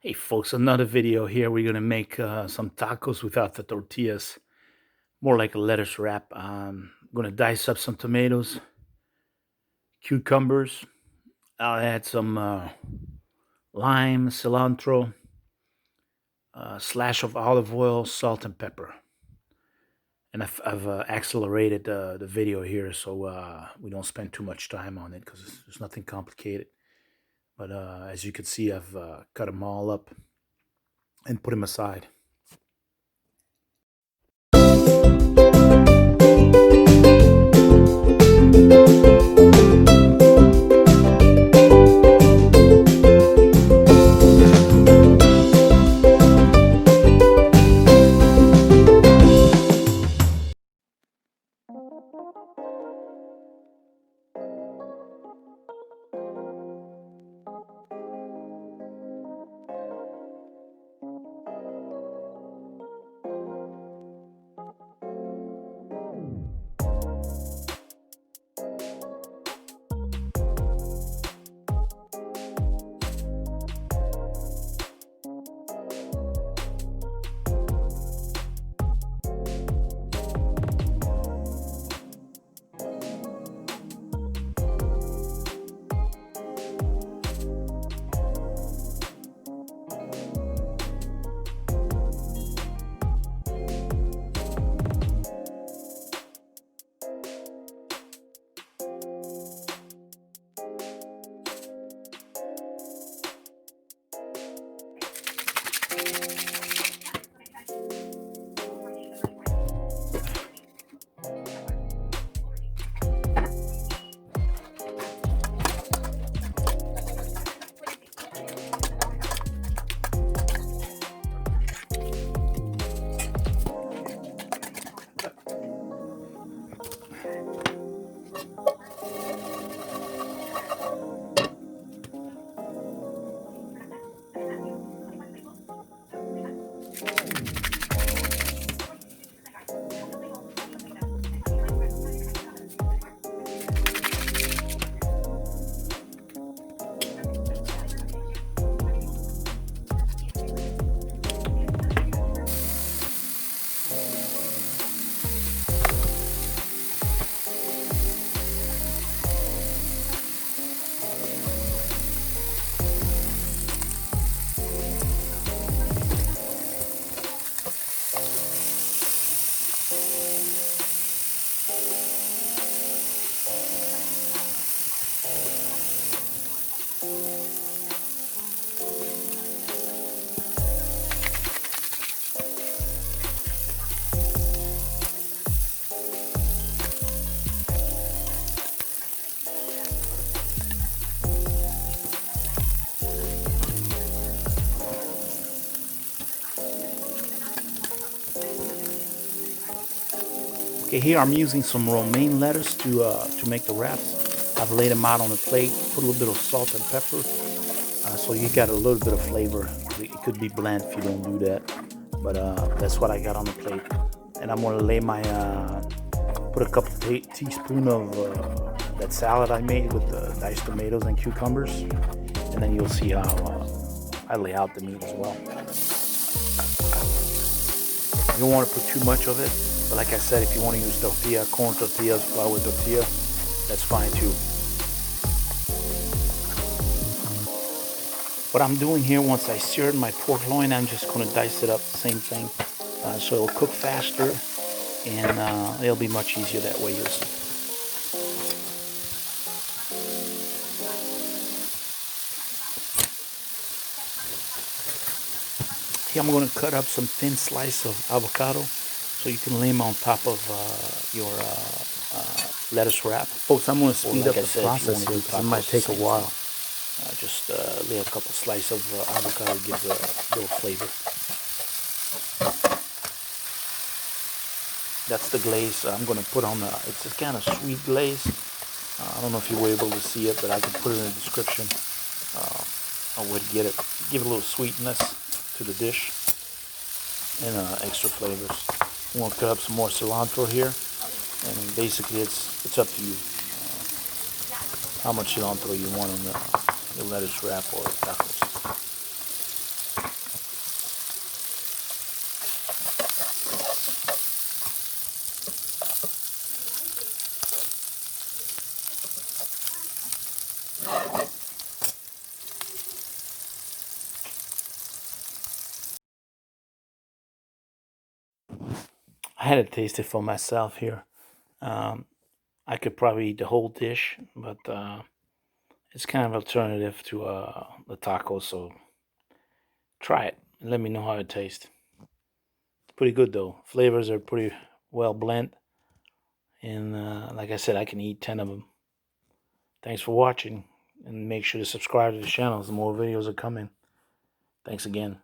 Hey folks, another video here. We're gonna make some tacos without the tortillas, more like a lettuce wrap. I'm gonna dice up some tomatoes, cucumbers. I'll add some lime, cilantro, slash of olive oil, salt, and pepper. And I've accelerated the video here so we don't spend too much time on it because there's nothing complicated. But as you can see, I've cut them all up and put them aside. Okay, here I'm using some romaine lettuce to make the wraps. I've laid them out on the plate, put a little bit of salt and pepper, so you got a little bit of flavor. It could be bland if you don't do that, but that's what I got on the plate. And I'm gonna lay my, put a couple teaspoons of that salad I made with the diced tomatoes and cucumbers, and then you'll see how I lay out the meat as well. You don't want to put too much of it. But like I said, if you want to use tortilla, corn tortillas, flour tortilla, that's fine too. What I'm doing here, once I seared my pork loin, I'm just going to dice it up, the same thing. So it'll cook faster and it'll be much easier that way, you'll see. Here I'm going to cut up some thin slice of avocado so you can lay them on top of your lettuce wrap. Folks, I'm going to speed up the process here because it might take a while. Just lay a couple slices of avocado, gives a little flavor. That's the glaze I'm going to put on. It's a kind of sweet glaze. I don't know if you were able to see it, but I can put it in the description on where to get it. Give it a little sweetness to the dish and extra flavors. I'm going to cut up some more cilantro here, and basically it's up to you how much cilantro you want on the lettuce wrap or tacos. I had to taste it for myself here. Um, I could probably eat the whole dish, but it's kind of alternative to the tacos. So try it and let me know how it tastes. Pretty good though. Flavors are pretty well blend, and like I said, I can eat 10 of them. Thanks for watching, and make sure to subscribe to the channel. As more videos are coming. Thanks again.